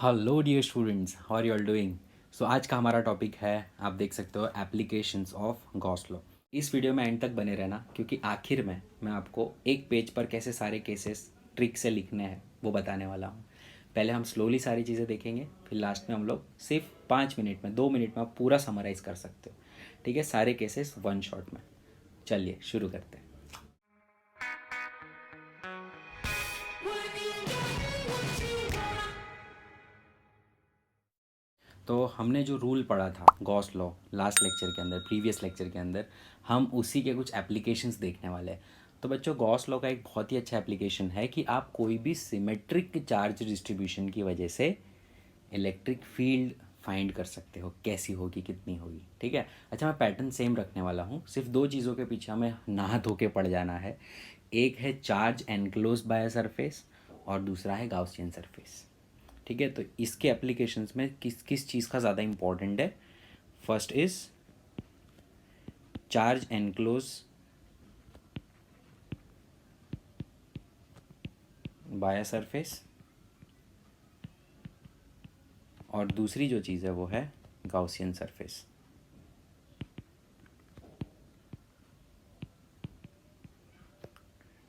Hello dear students, how are you all doing. So आज का हमारा टॉपिक है, आप देख सकते हो, एप्लीकेशंस ऑफ गॉस लॉ। इस वीडियो में एंड तक बने रहना, क्योंकि आखिर में मैं आपको एक पेज पर कैसे सारे केसेस ट्रिक से लिखने हैं वो बताने वाला हूँ। पहले हम स्लोली सारी चीज़ें देखेंगे, फिर लास्ट में हम लोग सिर्फ 5 मिनट में 2 मिनट में आप पूरा समराइज़ कर सकते हो। ठीक है, सारे केसेस वन शॉट में। चलिए शुरू करते हैं। तो हमने जो रूल पढ़ा था गॉस लॉ लास्ट लेक्चर के अंदर, प्रीवियस लेक्चर के अंदर, हम उसी के कुछ एप्लीकेशंस देखने वाले हैं। तो बच्चों, गॉस लॉ का एक बहुत ही अच्छा एप्लीकेशन है कि आप कोई भी सिमेट्रिक चार्ज डिस्ट्रीब्यूशन की वजह से इलेक्ट्रिक फील्ड फाइंड कर सकते हो, कैसी होगी, कितनी होगी। ठीक है। अच्छा, मैं पैटर्न सेम रखने वाला हूँ, सिर्फ दो चीज़ों के पीछे हमें नहा धो के पड़ जाना है। एक है चार्ज एनक्लोज बाय सरफेस और दूसरा है गाउसियन सरफेस। ठीक है। तो इसके एप्लीकेशंस में किस किस चीज़ का ज़्यादा इंपॉर्टेंट है। First is charge enclose by surface, और दूसरी जो चीज़ है वो है गाउसियन सरफेस।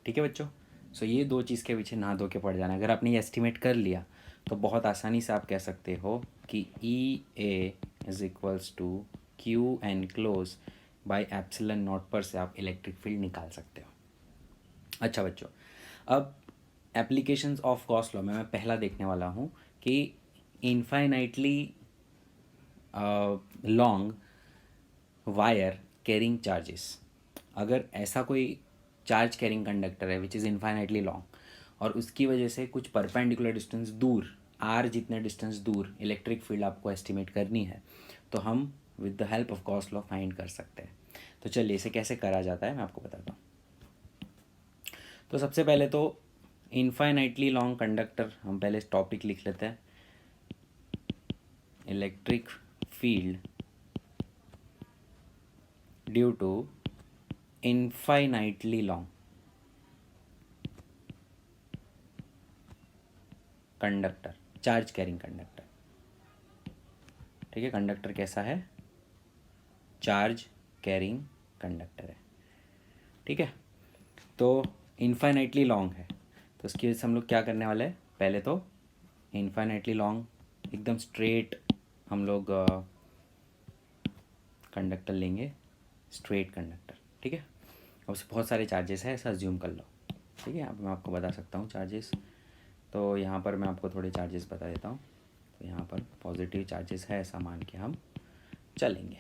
ठीक है बच्चों। सो ये दो चीज़ के पीछे नहा धो के पड़ जाना है। अगर आपने ये एस्टिमेट कर लिया तो बहुत आसानी से आप कह सकते हो कि E A is equals to Q enclose by epsilon naught पर से आप इलेक्ट्रिक फील्ड निकाल सकते हो। अच्छा बच्चों, अब एप्लीकेशंस ऑफ गॉस लॉ में मैं पहला देखने वाला हूँ कि infinitely long wire carrying charges. अगर ऐसा कोई चार्ज कैरिंग कंडक्टर है विच इज़ इनफाइनाइटली लॉन्ग, और उसकी वजह से कुछ परपेंडिकुलर डिस्टेंस दूर, आर जितने डिस्टेंस दूर इलेक्ट्रिक फील्ड आपको एस्टिमेट करनी है, तो हम with the help of Gauss law find कर सकते हैं। तो चलिए इसे कैसे करा जाता है मैं आपको बताता हूँ। तो सबसे पहले तो इनफाइनाइटली लॉन्ग कंडक्टर, हम पहले टॉपिक लिख लेते हैं। Electric field due to infinitely long conductor, charge carrying conductor. ठीक है, कंडक्टर कैसा है? चार्ज कैरिंग कंडक्टर है। ठीक है। तो इनफाइनाइटली लॉन्ग है, तो उसकी वजह से हम लोग क्या करने वाले हैं, पहले तो इनफाइनाइटली लॉन्ग एकदम स्ट्रेट हम लोग कंडक्टर लेंगे, स्ट्रेट कंडक्टर। ठीक है। अब उससे बहुत सारे चार्जेस है, ऐसा अज्यूम कर लो। ठीक है, यहाँ पर मैं आपको बता सकता हूँ चार्जेस। तो यहाँ पर मैं आपको थोड़े चार्जेस बता देता हूँ। तो यहाँ पर पॉजिटिव चार्जेस है, ऐसा मान के हम चलेंगे।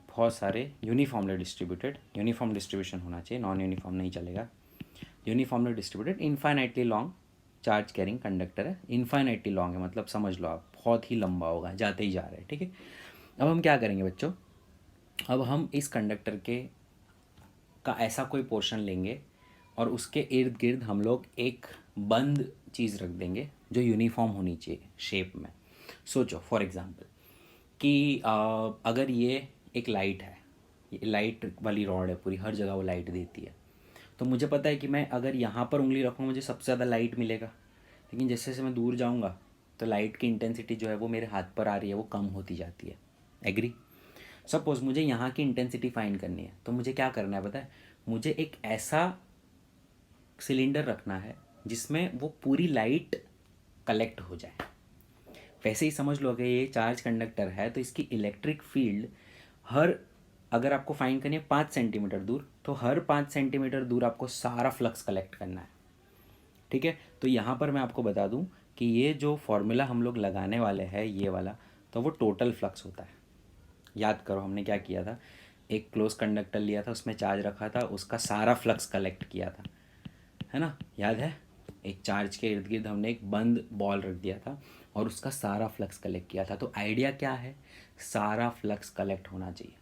बहुत सारे यूनिफॉर्मली डिस्ट्रीब्यूटेड, यूनिफॉर्म डिस्ट्रीब्यूशन होना चाहिए, नॉन यूनिफॉर्म नहीं चलेगा। Uniformly distributed infinitely long charge carrying conductor है। इनफाइनाइटली लॉन्ग है मतलब समझ लो आप, बहुत ही लंबा होगा, जाते ही जा रहे हैं। ठीक है। अब हम क्या करेंगे बच्चों, अब हम इस कंडक्टर के का ऐसा कोई पोर्शन लेंगे और उसके इर्द गिर्द हम लोग एक बंद चीज़ रख देंगे जो यूनिफॉर्म होनी चाहिए शेप में। सोचो फॉर एग्जांपल कि अगर ये एक लाइट है, ये लाइट वाली रॉड है पूरी, हर जगह वो लाइट देती है, तो मुझे पता है कि मैं अगर यहाँ पर उंगली रखूँ मुझे सबसे ज़्यादा लाइट मिलेगा। लेकिन जैसे जैसे मैं दूर जाऊँगा तो लाइट की इंटेंसिटी जो है वो मेरे हाथ पर आ रही है, वो कम होती जाती है। एग्री। सपोज मुझे यहाँ की इंटेंसिटी फाइंड करनी है, तो मुझे क्या करना है पता है, मुझे एक ऐसा सिलेंडर रखना है जिसमें वो पूरी लाइट कलेक्ट हो जाए। वैसे ही समझ लो कि ये चार्ज कंडक्टर है, तो इसकी इलेक्ट्रिक फील्ड हर, अगर आपको फाइंड करनी है 5 सेंटीमीटर दूर, तो हर 5 सेंटीमीटर दूर आपको सारा फ्लक्स कलेक्ट करना है। ठीक है। तो यहाँ पर मैं आपको बता दूँ कि ये जो फॉर्मूला हम लोग लगाने वाले हैं ये वाला, तो वो टोटल फ्लक्स होता है। याद करो हमने क्या किया था, एक क्लोज कंडक्टर लिया था, उसमें चार्ज रखा था, उसका सारा फ्लक्स कलेक्ट किया था, है ना, याद है। एक चार्ज के इर्द गिर्द हमने एक बंद बॉल रख दिया था और उसका सारा फ्लक्स कलेक्ट किया था। तो आइडिया क्या है, सारा फ्लक्स कलेक्ट होना चाहिए।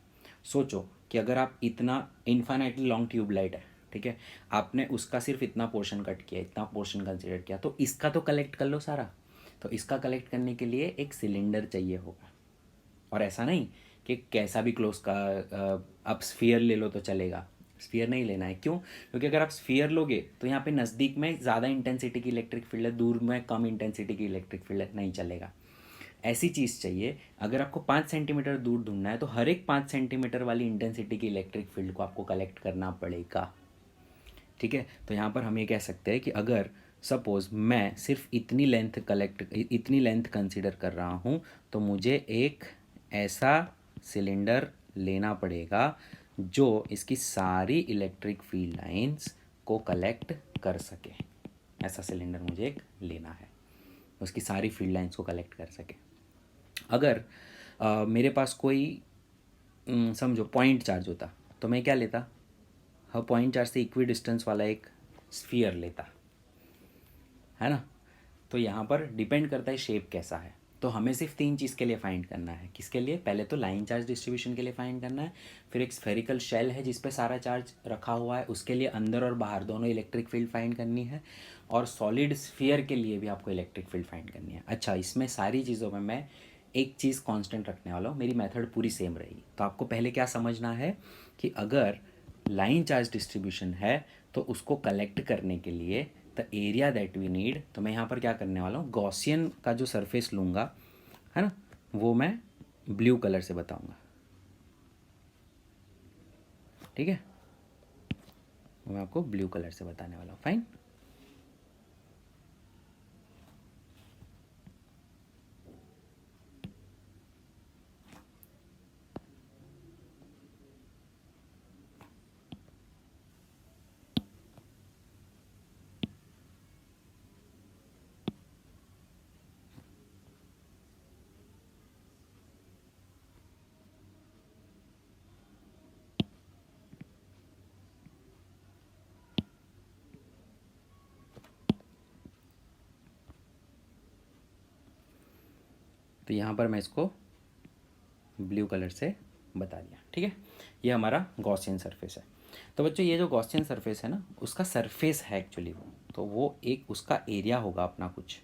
सोचो कि अगर आप इतना इन्फाइनाइटली लॉन्ग ट्यूबलाइट है, ठीक है, आपने उसका सिर्फ इतना पोर्शन कट किया, इतना पोर्शन कंसिडर किया, तो इसका तो कलेक्ट कर लो सारा। तो इसका कलेक्ट करने के लिए एक सिलेंडर चाहिए होगा। और ऐसा नहीं कि कैसा भी क्लोज का आप स्फीयर ले लो तो चलेगा, स्फीयर नहीं लेना है। क्यों? क्योंकि अगर आप स्फीयर लोगे तो यहाँ पे नज़दीक में ज़्यादा इंटेंसिटी की इलेक्ट्रिक फील्ड है, दूर में कम इंटेंसिटी की इलेक्ट्रिक फील्ड है, नहीं चलेगा। ऐसी चीज़ चाहिए, अगर आपको 5 सेंटीमीटर दूर ढूंढना है तो हर एक 5 सेंटीमीटर वाली इंटेंसिटी की इलेक्ट्रिक फील्ड को आपको कलेक्ट करना पड़ेगा। ठीक है, तो यहाँ पर हम ये कह सकते हैं कि अगर सपोज़ मैं सिर्फ इतनी लेंथ कंसिडर कर रहा हूँ, तो मुझे एक ऐसा सिलेंडर लेना पड़ेगा जो इसकी सारी इलेक्ट्रिक फील्ड लाइंस को कलेक्ट कर सके। ऐसा सिलेंडर मुझे एक लेना है, उसकी सारी फील्ड लाइंस को कलेक्ट कर सके। अगर मेरे पास कोई समझो पॉइंट चार्ज होता तो मैं क्या लेता? हाँ, पॉइंट चार्ज से इक्वी डिस्टेंस वाला एक स्फीयर लेता, है ना। तो यहाँ पर डिपेंड करता है शेप कैसा है। तो हमें सिर्फ 3 चीज़ के लिए फाइंड करना है। किसके लिए? पहले तो लाइन चार्ज डिस्ट्रीब्यूशन के लिए फाइंड करना है, फिर एक स्फेरिकल शेल है जिस पे सारा चार्ज रखा हुआ है, उसके लिए अंदर और बाहर दोनों इलेक्ट्रिक फील्ड फाइंड करनी है, और सॉलिड स्फीयर के लिए भी आपको इलेक्ट्रिक फील्ड फाइंड करनी है। अच्छा, इसमें सारी चीज़ों में मैं एक चीज़ कांस्टेंट रखने वाला हूँ, मेरी मेथड पूरी सेम रहेगी। तो आपको पहले क्या समझना है कि अगर लाइन चार्ज डिस्ट्रीब्यूशन है तो उसको कलेक्ट करने के लिए the area that we need, तो मैं यहाँ पर क्या करने वाला हूँ, गॉसियन का जो सरफेस लूँगा, है ना, वो मैं ब्लू कलर से बताऊँगा। ठीक है, मैं आपको ब्लू कलर से बताने वाला हूँ। फाइन। तो यहाँ पर मैं इसको ब्लू कलर से बता दिया। ठीक है, ये हमारा गॉसियन सरफेस है। तो बच्चों, ये जो गॉसियन सरफेस है ना, उसका सरफेस है एक्चुअली वो, तो वो एक उसका एरिया होगा अपना कुछ।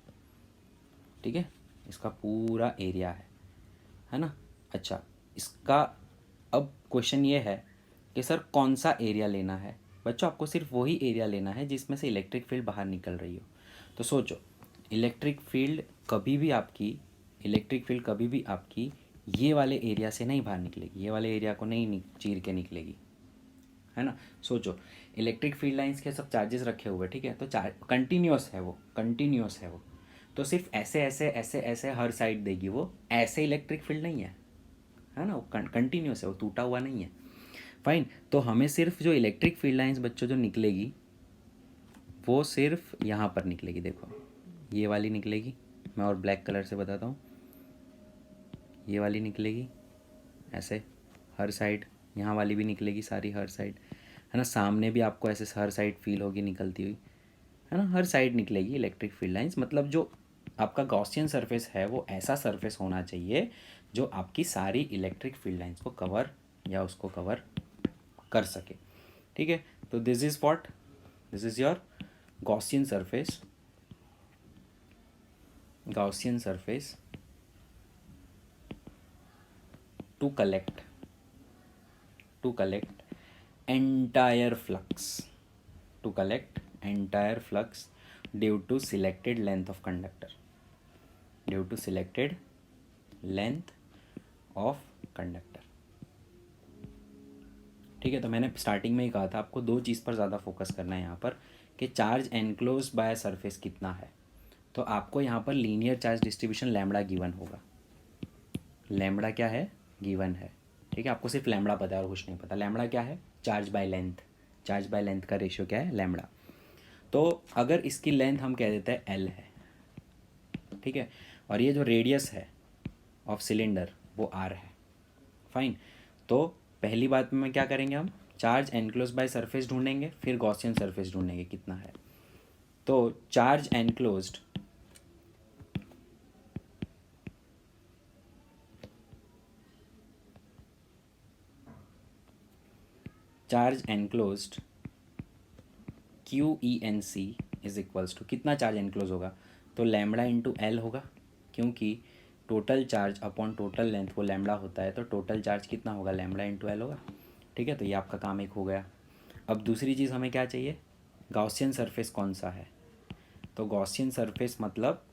ठीक है, इसका पूरा एरिया है ना। अच्छा, इसका अब क्वेश्चन ये है कि सर कौन सा एरिया लेना है? बच्चों, आपको सिर्फ वही एरिया लेना है जिसमें से इलेक्ट्रिक फील्ड बाहर निकल रही हो। तो सोचो, इलेक्ट्रिक फील्ड कभी भी आपकी इलेक्ट्रिक फील्ड कभी भी आपकी ये वाले एरिया से नहीं बाहर निकलेगी, ये वाले एरिया को नहीं चीर के निकलेगी, है ना। सोचो, इलेक्ट्रिक फील्ड लाइंस के सब चार्जेस रखे हुए, ठीक है, तो चार्ज कंटिन्यूस है, वो कंटिन्यूस है वो, तो सिर्फ ऐसे ऐसे ऐसे ऐसे हर साइड देगी वो, ऐसे इलेक्ट्रिक फील्ड नहीं है ना, वो कंटिन्यूस है, वो टूटा हुआ नहीं है। फाइन, तो हमें सिर्फ जो इलेक्ट्रिक फील्ड लाइंस बच्चों जो निकलेगी वो सिर्फ यहाँ पर निकलेगी। देखो, ये वाली निकलेगी, मैं और ब्लैक कलर से बताता हूँ, ये वाली निकलेगी ऐसे हर साइड, यहाँ वाली भी निकलेगी सारी हर साइड, है ना। सामने भी आपको ऐसे हर साइड फील होगी निकलती हुई, है ना, हर साइड निकलेगी इलेक्ट्रिक फील्ड लाइंस। मतलब जो आपका गॉसियन सरफेस है वो ऐसा सरफेस होना चाहिए जो आपकी सारी इलेक्ट्रिक फील्ड लाइंस को कवर या उसको कवर कर सके। ठीक है, तो this is what, this is your Gaussian surface, Gaussian surface to collect entire flux, to collect entire flux due to selected length of conductor, due to selected length of conductor। ठीक है, तो मैंने starting में ही कहा था आपको 2 चीज़ पर ज़्यादा फोकस करना है यहाँ पर, कि चार्ज एनक्लोज बाय सरफेस कितना है। तो आपको यहाँ पर linear charge distribution lambda given होगा। लैम्बडा क्या है? गिवन है। ठीक है, आपको सिर्फ लैम्बडा पता है और कुछ नहीं पता। लैम्बडा क्या है? Charge by length, charge by length का रेशियो क्या है? लैम्बडा। तो अगर इसकी लेंथ हम कह देते हैं एल है, ठीक है, और ये जो रेडियस है ऑफ सिलेंडर वो आर है। फाइन, तो पहली बात में क्या करेंगे, हम चार्ज एनक्लोज बाय सरफेस ढूंढेंगे, फिर गॉसियन सरफेस ढूंढेंगे कितना है। तो charge enclosed, charge enclosed QENC is equals to, कितना चार्ज एनक्लोज होगा? तो लैम्बडा इंटू एल होगा, क्योंकि total charge upon total length वो लैम्बडा होता है, तो टोटल चार्ज कितना होगा, लैम्बडा इंटू एल होगा। ठीक है, तो ये आपका काम एक हो गया। अब दूसरी चीज़ हमें क्या चाहिए, गॉसियन सरफेस कौन सा है। तो गॉसियन सरफेस मतलब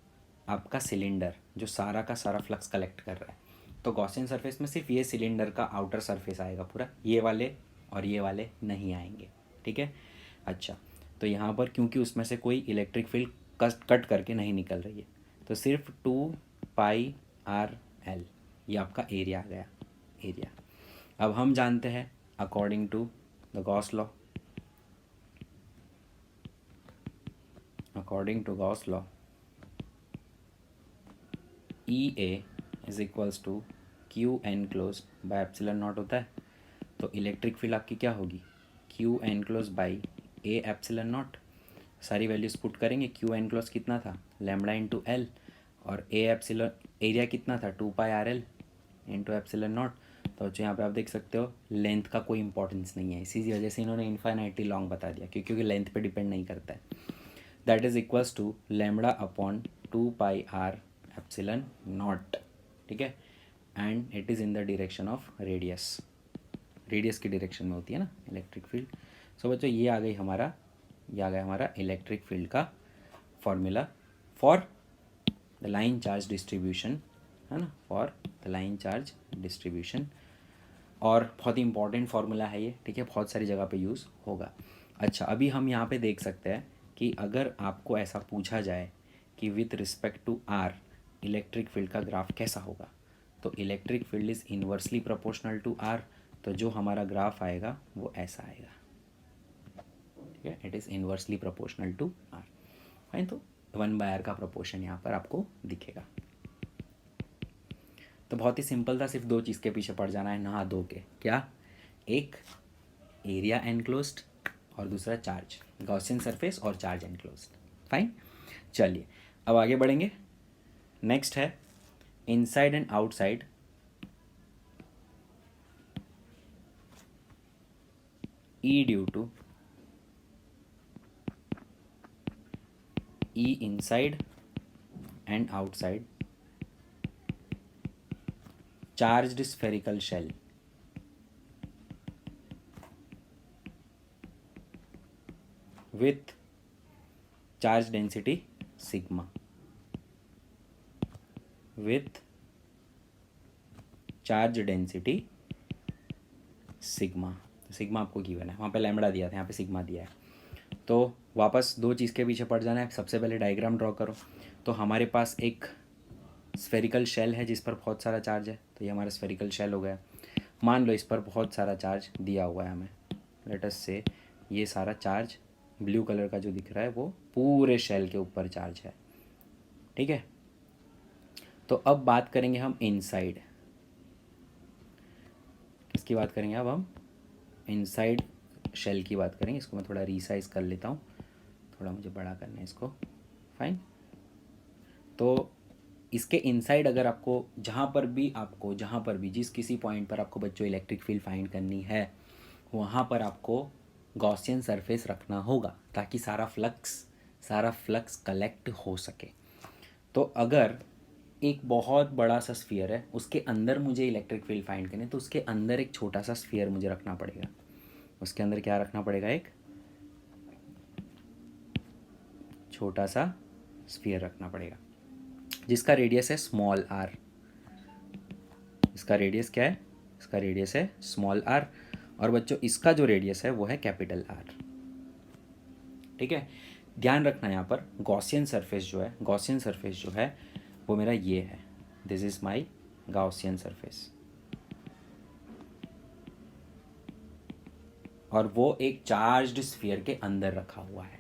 आपका सिलेंडर जो सारा का सारा फ्लक्स कलेक्ट कर रहा है। तो गॉसियन सरफेस में सिर्फ ये सिलेंडर का आउटर सरफेस आएगा पूरा, ये वाले और ये वाले नहीं आएंगे। ठीक है, अच्छा, तो यहाँ पर क्योंकि उसमें से कोई इलेक्ट्रिक फील्ड कट करके नहीं निकल रही है, तो सिर्फ 2πr/L ये आपका एरिया आ गया, एरिया। अब हम जानते हैं according to the Gauss law, according to Gauss law EA is equals to Q enclose by epsilon naught होता है। तो इलेक्ट्रिक फील्ड आपकी क्या होगी, Q enclose by A epsilon naught. सारी वैल्यूज पुट करेंगे, क्यू एन क्लोज कितना था, लैम्बडा इंटू एल, और ए एप्सिलॉन एरिया कितना था, 2πr/L इंटू एप्सिलॉन नॉट। तो यहाँ पे आप देख सकते हो लेंथ का कोई इंपॉर्टेंस नहीं है, इसी वजह से इन्होंने इन्फाइनाइटली लॉन्ग बता दिया, क्योंकि लेंथ पे डिपेंड नहीं करता है। That is equals to lambda upon 2πr epsilon naught. ठीक है, and it is in the direction of radius, radius की डायरेक्शन में होती है ना इलेक्ट्रिक फील्ड। सो बच्चों ये आ गया हमारा इलेक्ट्रिक फील्ड का formula for the line charge distribution, है ना, for the line charge distribution. और बहुत ही इंपॉर्टेंट फार्मूला है ये, ठीक है, बहुत सारी जगह पे यूज़ होगा। अच्छा, अभी हम यहाँ पे देख सकते हैं कि अगर आपको ऐसा पूछा जाए कि with respect to R electric field का ग्राफ कैसा होगा, तो electric field is inversely proportional to R, तो जो हमारा ग्राफ आएगा वो ऐसा आएगा। ठीक है, it is inversely proportional to R. Fine, तो 1/r का प्रोपोर्शन यहाँ पर आपको दिखेगा। तो बहुत ही सिंपल था, सिर्फ दो चीज़ के पीछे पड़ जाना है, नहा धो के। क्या, एक एरिया एनक्लोज्ड और दूसरा चार्ज, गॉसियन सरफेस और चार्ज एनक्लोज्ड। फाइन, चलिए अब आगे बढ़ेंगे। नेक्स्ट है inside and outside E due to E inside and outside charged spherical shell with charge density sigma, with charge density sigma। Sigma आपको given है, वहाँ पे लैम्बडा दिया था, यहाँ पे सिग्मा दिया है। तो वापस दो चीज़ के पीछे पड़ जाना है। सबसे पहले डायग्राम ड्रॉ करो। तो हमारे पास एक स्फेरिकल शेल है जिस पर बहुत सारा चार्ज है, तो ये हमारा स्फेरिकल शेल हो गया। मान लो इस पर बहुत सारा चार्ज दिया हुआ है हमें, लेट अस से ये सारा चार्ज ब्लू कलर का जो दिख रहा है वो पूरे शेल के ऊपर चार्ज है। ठीक है, तो अब बात करेंगे हम इनसाइड, किसकी बात करेंगे अब हम, इनसाइड शेल की बात करेंगे। इसको मैं थोड़ा रीसाइज कर लेता हूँ, थोड़ा मुझे बड़ा करना है इसको। फाइन, तो इसके इनसाइड अगर आपको जहाँ पर भी जिस किसी पॉइंट पर आपको बच्चों इलेक्ट्रिक फील्ड फाइंड करनी है, वहाँ पर आपको गॉसियन सरफेस रखना होगा ताकि सारा फ्लक्स कलेक्ट हो सके। तो अगर एक बहुत बड़ा सा स्फीयर है, उसके अंदर मुझे इलेक्ट्रिक फील्ड फाइंड करनी है, तो उसके अंदर एक छोटा सा स्फीयर मुझे रखना पड़ेगा। उसके अंदर क्या रखना पड़ेगा, एक छोटा सा स्फीयर रखना पड़ेगा जिसका रेडियस है स्मॉल आर। इसका रेडियस क्या है, इसका रेडियस है स्मॉल आर, और बच्चों इसका जो रेडियस है वो है कैपिटल आर। ठीक है, ध्यान रखना यहाँ पर गॉसियन सरफेस जो है वो मेरा ये है, this is my Gaussian surface, और वो एक चार्ज्ड स्फीयर के अंदर रखा हुआ है।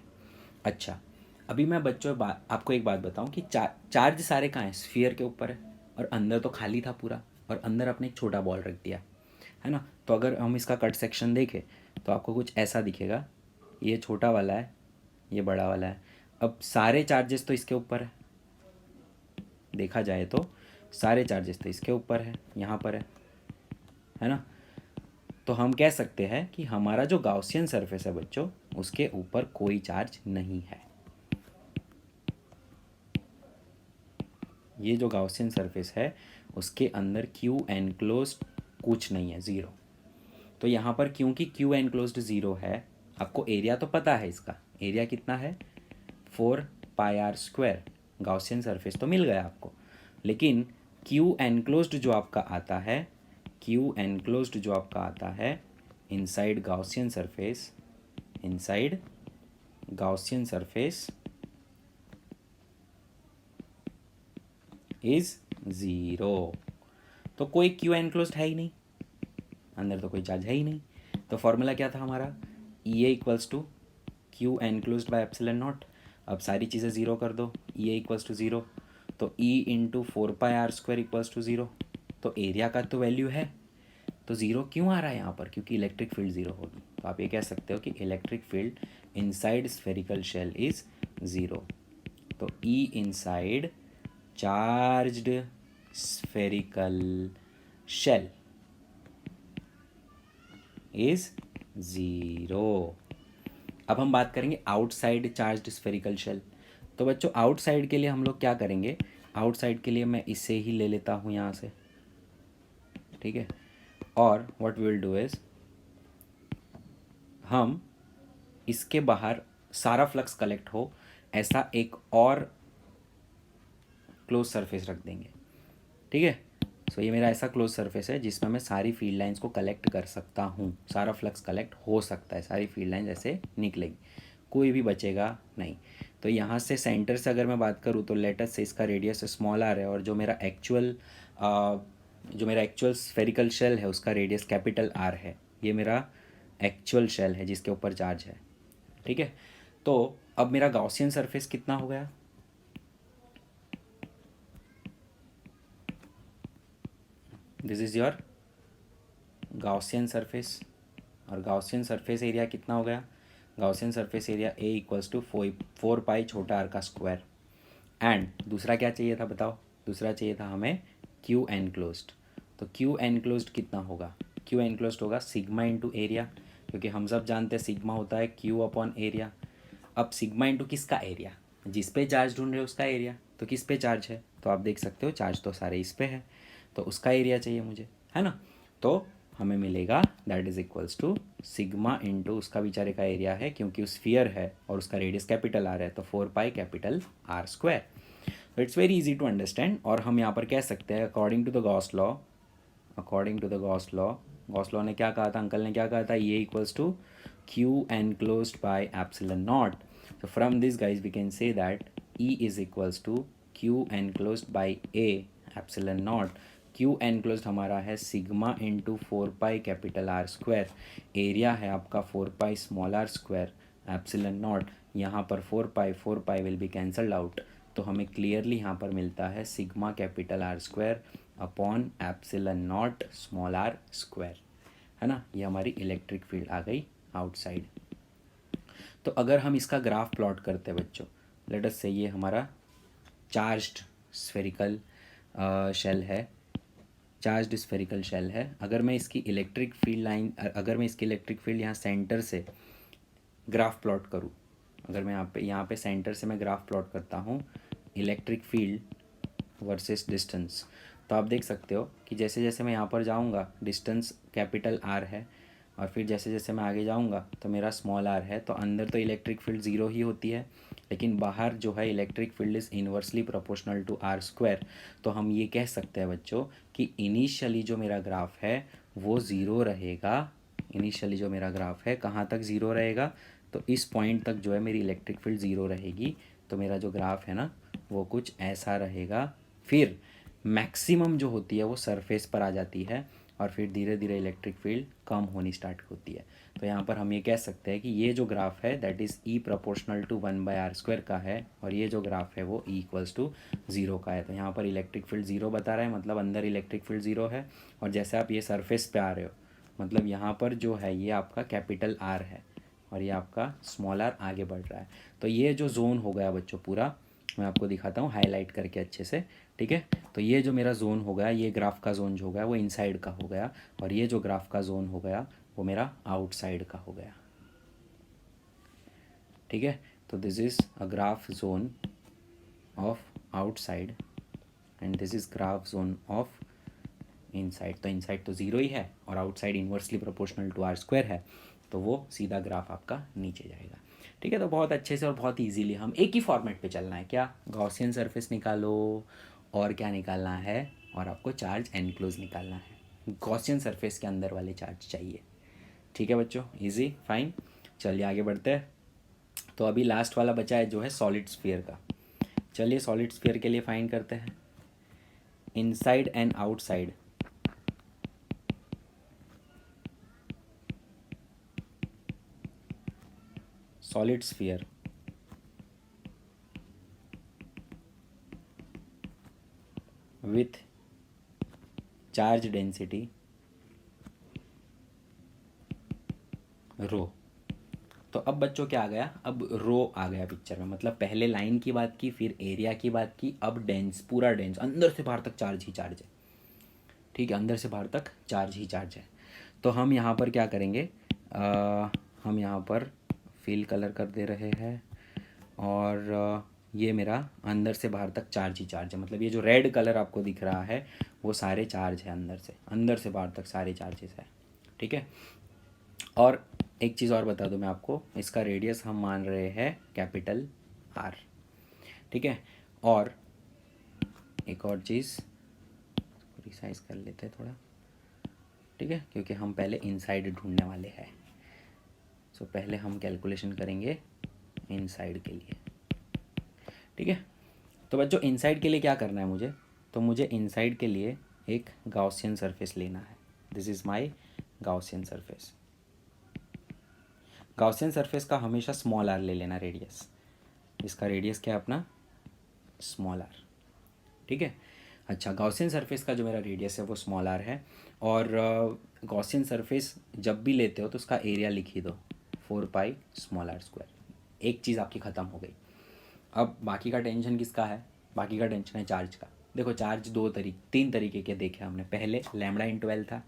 अच्छा, अभी मैं बच्चों आपको एक बात बताऊं कि चार्ज सारे कहाँ हैं, स्फीयर के ऊपर है, और अंदर तो खाली था पूरा, और अंदर आपने एक छोटा बॉल रख दिया है ना। तो अगर हम इसका कट सेक्शन देखें तो आपको कुछ ऐसा दिखेगा, ये छोटा वाला है, ये बड़ा वाला है। अब सारे चार्जेस तो इसके ऊपर है, देखा जाए तो सारे चार्जेस तो इसके ऊपर है, यहाँ पर है ना। तो हम कह सकते हैं कि हमारा जो गॉसियन सरफेस है बच्चों, उसके ऊपर कोई चार्ज नहीं है। ये जो गाउसियन सरफेस है उसके अंदर क्यू एनक्लोज्ड कुछ नहीं है, ज़ीरो। तो यहाँ पर क्योंकि क्यू एनक्लोज्ड ज़ीरो है, आपको एरिया तो पता है, इसका एरिया कितना है 4πr²। गाउसियन सरफेस तो मिल गया आपको, लेकिन क्यू एनक्लोज्ड जो आपका आता है, क्यू एनक्लोज्ड जो आपका आता है inside Gaussian surface, inside Gaussian surface is zero. तो कोई क्यू एनक्लोज्ड है ही नहीं, अंदर तो कोई चार्ज है ही नहीं। तो फॉर्मूला क्या था हमारा, E A equals to Q enclosed by epsilon naught. अब सारी चीज़ें ज़ीरो कर दो, E A equals to zero, तो E into 4πr² equals to zero. तो एरिया का तो वैल्यू है, तो ज़ीरो क्यों आ रहा है यहाँ पर, क्योंकि इलेक्ट्रिक फील्ड ज़ीरो होगी। तो आप ये कह सकते हो कि electric field inside spherical shell is zero. तो E inside charged spherical shell is zero. अब हम बात करेंगे आउटसाइड चार्ज्ड स्फेरिकल शेल। तो बच्चों आउटसाइड के लिए हम लोग क्या करेंगे, आउटसाइड के लिए मैं इसे ही ले लेता हूँ यहाँ से, ठीक है। और what we will do is, हम इसके बाहर सारा फ्लक्स कलेक्ट हो ऐसा एक और क्लोज सरफेस रख देंगे, ठीक है। सो ये मेरा ऐसा क्लोज सरफेस है जिसमें मैं सारी फील्ड लाइंस को कलेक्ट कर सकता हूँ, सारा फ्लक्स कलेक्ट हो सकता है, सारी फील्ड लाइंस ऐसे निकलेगी, कोई भी बचेगा नहीं। तो यहाँ से सेंटर से अगर मैं बात करूँ तो लेटस से इसका रेडियस स्मॉल आर है, और जो मेरा एक्चुअल स्फेरिकल शेल है उसका रेडियस कैपिटल आर है। ये मेरा एक्चुअल शेल है जिसके ऊपर चार्ज है, ठीक है। तो अब मेरा गाउसियन सरफेस कितना हो गया, this is your Gaussian surface. और गाउसियन सरफेस एरिया कितना हो गया, Gaussian surface area A equals to 4π छोटा आर का स्क्वायर। एंड दूसरा क्या चाहिए था बताओ, दूसरा चाहिए था हमें क्यू एनक्लोज्ड। तो क्यू एनक्लोज्ड कितना होगा, क्यू एनक्लोज्ड होगा सिग्मा इंटू एरिया, क्योंकि हम सब जानते हैं सिग्मा होता है क्यू अपॉन एरिया। अब सिग्मा इंटू किसका एरिया, जिस पे चार्ज ढूंढ रहे हो उसका एरिया, तो किस पे चार्ज है, तो आप देख सकते हो चार्ज तो सारे इस पे है, तो उसका एरिया चाहिए मुझे, है ना। तो हमें मिलेगा that is equals to sigma into उसका बेचारे का एरिया है, क्योंकि उस स्फीयर है और उसका रेडियस कैपिटल आर है, तो 4π कैपिटल R²। तो it's very easy to understand. और हम यहाँ पर कह सकते हैं according to the Gauss law, according to the Gauss law, Gauss law ने क्या कहा था, अंकल ने क्या कहा था, ये equals to Q enclosed by epsilon naught. So from this guys we can say that E is equals to Q enclosed by A epsilon naught। Q enclosed हमारा है sigma into 4π capital R², area है आपका 4π small r² epsilon naught. यहाँ पर 4π will be cancelled out, तो हमें clearly यहाँ पर मिलता है sigma capital R² upon epsilon naught small r², है ना। ये हमारी इलेक्ट्रिक फील्ड आ गई आउटसाइड। तो अगर हम इसका ग्राफ प्लॉट करते हैं बच्चों, लेट अस से ये हमारा चार्ज्ड स्फेरिकल शेल है, चार्ज्ड स्फेरिकल शेल है। अगर मैं इसकी इलेक्ट्रिक फील्ड लाइन, अगर मैं इसकी इलेक्ट्रिक फील्ड यहाँ सेंटर से ग्राफ प्लॉट करूँ, अगर मैं यहाँ पे सेंटर से मैं ग्राफ प्लॉट करता हूँ इलेक्ट्रिक फील्ड वर्सेस डिस्टेंस, तो आप देख सकते हो कि जैसे जैसे मैं यहाँ पर जाऊँगा डिस्टेंस कैपिटल आर है, और फिर जैसे जैसे मैं आगे जाऊँगा तो मेरा स्मॉल आर है, तो अंदर तो इलेक्ट्रिक फील्ड ज़ीरो ही होती है, लेकिन बाहर जो है electric field is inversely proportional to R²। तो हम ये कह सकते हैं बच्चों कि इनिशियली जो मेरा ग्राफ है वो ज़ीरो रहेगा, इनिशियली जो मेरा ग्राफ है कहाँ तक ज़ीरो रहेगा, तो इस पॉइंट तक जो है मेरी इलेक्ट्रिक फील्ड ज़ीरो रहेगी। तो मेरा जो ग्राफ है ना वो कुछ ऐसा रहेगा, फिर मैक्सिमम जो होती है वो सरफेस पर आ जाती है, और फिर धीरे धीरे इलेक्ट्रिक फील्ड कम होनी स्टार्ट होती है। तो यहाँ पर हम ये कह सकते हैं कि ये जो ग्राफ है that is E proportional to 1/r² का है, और ये जो ग्राफ है वो ई इक्वल्स टू ज़ीरो का है। तो यहाँ पर इलेक्ट्रिक फील्ड ज़ीरो बता रहा है, मतलब अंदर इलेक्ट्रिक फील्ड ज़ीरो है, और जैसे आप ये सरफेस पे आ रहे हो मतलब यहाँ पर जो है ये आपका कैपिटल आर है, और ये आपका स्मॉल आर आगे बढ़ रहा है। तो ये जो जोन हो गया बच्चों पूरा, मैं आपको दिखाता हूँ हाईलाइट करके अच्छे से, ठीक है। तो ये जो मेरा जोन हो गया, ये ग्राफ का जोन जो हो गया वो इनसाइड का हो गया, और ये जो ग्राफ का जोन हो गया वो मेरा आउटसाइड का हो गया, ठीक है। तो this is a graph zone of outside and this is graph zone of inside. तो इनसाइड तो ज़ीरो ही है और outside inversely proportional to R square है, तो वो सीधा ग्राफ आपका नीचे जाएगा। ठीक है, तो बहुत अच्छे से और बहुत इजीली हम एक ही फॉर्मेट पे चलना है, क्या गॉसियन सरफेस निकालो और क्या निकालना है, और आपको चार्ज एनक्लोज निकालना है। गॉसियन सरफेस के अंदर वाले चार्ज चाहिए। ठीक है बच्चों, इजी, फाइन। चलिए आगे बढ़ते हैं। तो अभी लास्ट वाला बचा है जो है सॉलिड स्फीयर का। चलिए सॉलिड स्फीयर के लिए फाइन करते हैं inside and outside. Solid sphere with charge density rho. तो अब बच्चों क्या आ गया, अब रो आ गया पिक्चर में। मतलब पहले लाइन की बात की, फिर एरिया की बात की, अब डेंस, पूरा डेंस, अंदर से बाहर तक चार्ज ही चार्ज है। ठीक है, अंदर से बाहर तक चार्ज ही चार्ज है। तो हम यहाँ पर क्या करेंगे, हम यहाँ पर फिल कलर कर दे रहे हैं, और ये मेरा अंदर से बाहर तक चार्ज ही चार्ज है। मतलब ये जो रेड कलर आपको दिख रहा है वो सारे चार्ज है, अंदर से बाहर तक सारे चार्जेस है। ठीक है, और एक चीज़ और बता दूं मैं आपको, इसका रेडियस हम मान रहे हैं कैपिटल आर। ठीक है, और एक और चीज़ रिसाइज कर लेते हैं थोड़ा। ठीक है, क्योंकि हम पहले इनसाइड ढूंढने वाले हैं। सो पहले हम कैलकुलेशन करेंगे इनसाइड के लिए। ठीक है, तो बच्चों इनसाइड के लिए क्या करना है मुझे, तो मुझे इनसाइड के लिए एक गाउसियन सरफेस लेना है। This is my Gaussian surface. Gaussian surface का हमेशा स्मॉल आर ले लेना रेडियस। इसका रेडियस क्या है अपना, स्मॉल आर। ठीक है, अच्छा, गॉसियन सरफेस का जो मेरा रेडियस है वो स्मॉल आर है। और गॉसियन सरफेस जब भी लेते हो तो उसका एरिया लिख ही दो, 4 पाई स्मॉल आर स्क्वायर। एक चीज़ आपकी ख़त्म हो गई। अब बाकी का टेंशन किसका है, बाकी का टेंशन है चार्ज का। देखो चार्ज तीन तरीके के देखे हमने। पहले लैम्बडा इन 12 था,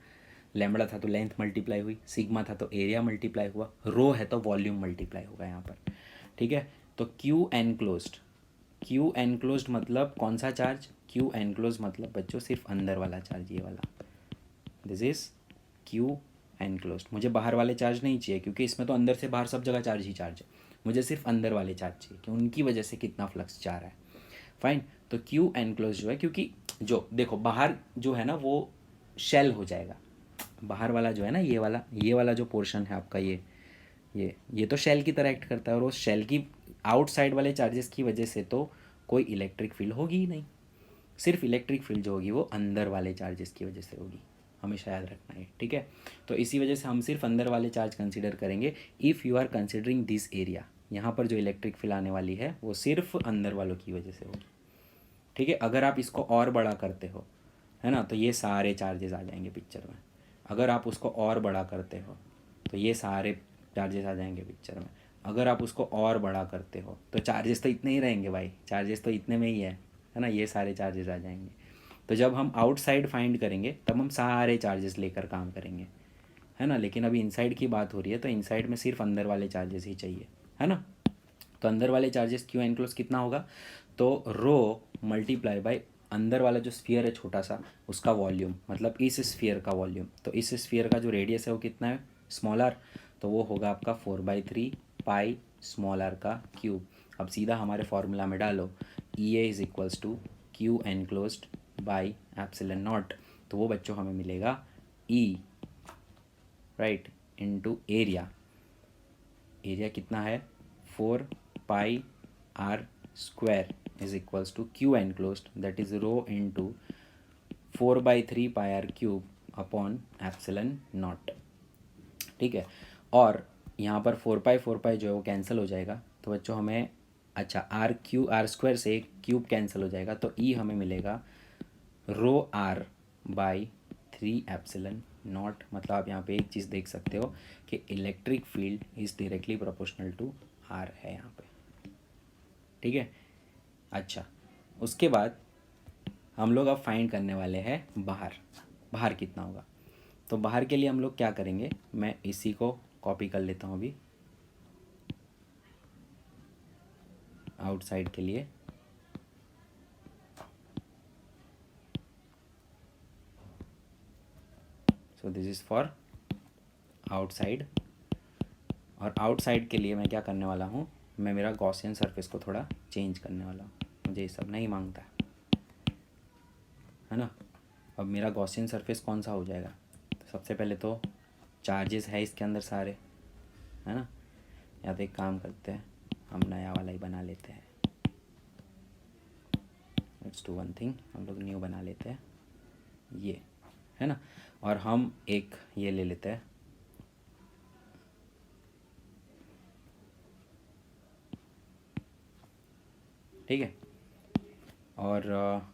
लैम्बडा था तो लेंथ मल्टीप्लाई हुई, सिग्मा था तो एरिया मल्टीप्लाई हुआ, रो है तो वॉल्यूम मल्टीप्लाई होगा यहाँ पर। ठीक है, तो क्यू एनक्लोज्ड, क्यू एनक्लोज्ड मतलब कौन सा चार्ज, क्यू एनक्लोज मतलब बच्चों सिर्फ अंदर वाला चार्ज, ये वाला। This is Q enclosed. मुझे बाहर वाले चार्ज नहीं चाहिए क्योंकि इसमें तो अंदर से बाहर सब जगह चार्ज ही चार्ज है। मुझे सिर्फ अंदर वाले चार्ज चाहिए कि उनकी वजह से कितना फ्लक्स जा रहा है। फाइन, तो क्यू एनक्लोज जो है, क्योंकि जो देखो बाहर जो है ना वो शेल हो जाएगा। बाहर वाला जो है ना, ये वाला जो पोर्शन है आपका, ये तो शेल की तरह एक्ट करता है, और उस शेल की आउटसाइड वाले चार्जेस की वजह से तो कोई इलेक्ट्रिक फील्ड होगी ही नहीं। सिर्फ इलेक्ट्रिक फील्ड जो होगी वो अंदर वाले चार्जेस की वजह से होगी, हमेशा याद रखना है। ठीक है, तो इसी वजह से हम सिर्फ अंदर वाले चार्ज कंसीडर करेंगे। If you are considering this area, यहाँ पर जो इलेक्ट्रिक फील्ड आने वाली है वो सिर्फ अंदर वालों की वजह से होगी। ठीक है, अगर आप इसको और बड़ा करते हो, है ना, तो ये सारे चार्जेस आ जाएंगे पिक्चर में। अगर आप उसको और बड़ा करते हो तो ये सारे चार्जेस आ जाएंगे पिक्चर में। अगर आप उसको और बड़ा करते हो तो चार्जेस तो इतने ही रहेंगे भाई, चार्जेस तो इतने में ही है ना, ये सारे चार्जेस आ जाएंगे। तो जब हम आउटसाइड फाइंड करेंगे तब हम सारे चार्जेस लेकर काम करेंगे, है ना। लेकिन अभी इनसाइड की बात हो रही है तो इनसाइड में सिर्फ अंदर वाले चार्जेस ही चाहिए, है ना। तो अंदर वाले चार्जेस क्यू एनक्लोज कितना होगा, तो रो मल्टीप्लाई बाय अंदर वाला जो स्फीयर है छोटा सा, उसका वॉल्यूम, मतलब इस स्फीयर का वॉल्यूम। तो इस स्फीयर का जो रेडियस है वो कितना है, स्मॉल आर, तो वो होगा आपका 4/3 पाई स्मॉल आर का क्यूब। अब सीधा हमारे फॉर्मूला में डालो, E A is equals to Q enclosed by epsilon naught. तो वो बच्चों हमें मिलेगा E, right, into area. Area कितना है, 4 pi R square is equals to Q enclosed, that is rho into 4/3 pi R cube upon epsilon naught. ठीक है, और यहाँ पर 4 पाई जो है वो कैंसिल हो जाएगा, तो बच्चों हमें, अच्छा, आर स्क्वायर से क्यूब कैंसिल हो जाएगा, तो ई हमें मिलेगा रो आर बाई 3 एप्सिलॉन नॉट। मतलब आप यहाँ पे एक चीज़ देख सकते हो कि electric field is directly proportional to R है यहाँ पे। ठीक है, अच्छा, उसके बाद हम लोग अब फाइंड करने वाले हैं बाहर, बाहर कितना होगा। तो बाहर के लिए हम लोग क्या करेंगे, मैं इसी को कॉपी कर लेता हूँ अभी आउटसाइड के लिए। So this is for outside. और आउटसाइड के लिए मैं क्या करने वाला हूँ, मैं मेरा गॉसियन सरफेस को थोड़ा चेंज करने वाला हूँ, मुझे ये सब नहीं मांगता है ना। अब मेरा गॉसियन सरफेस कौन सा हो जाएगा, तो सबसे पहले तो चार्जेस है इसके अंदर सारे, है ना। या तो एक काम करते हैं, हम नया वाला ही बना लेते हैं। लेट्स डू वन थिंग, हम लोग न्यू बना लेते हैं ये, है ना। और हम एक ये ले लेते हैं, ठीक है। और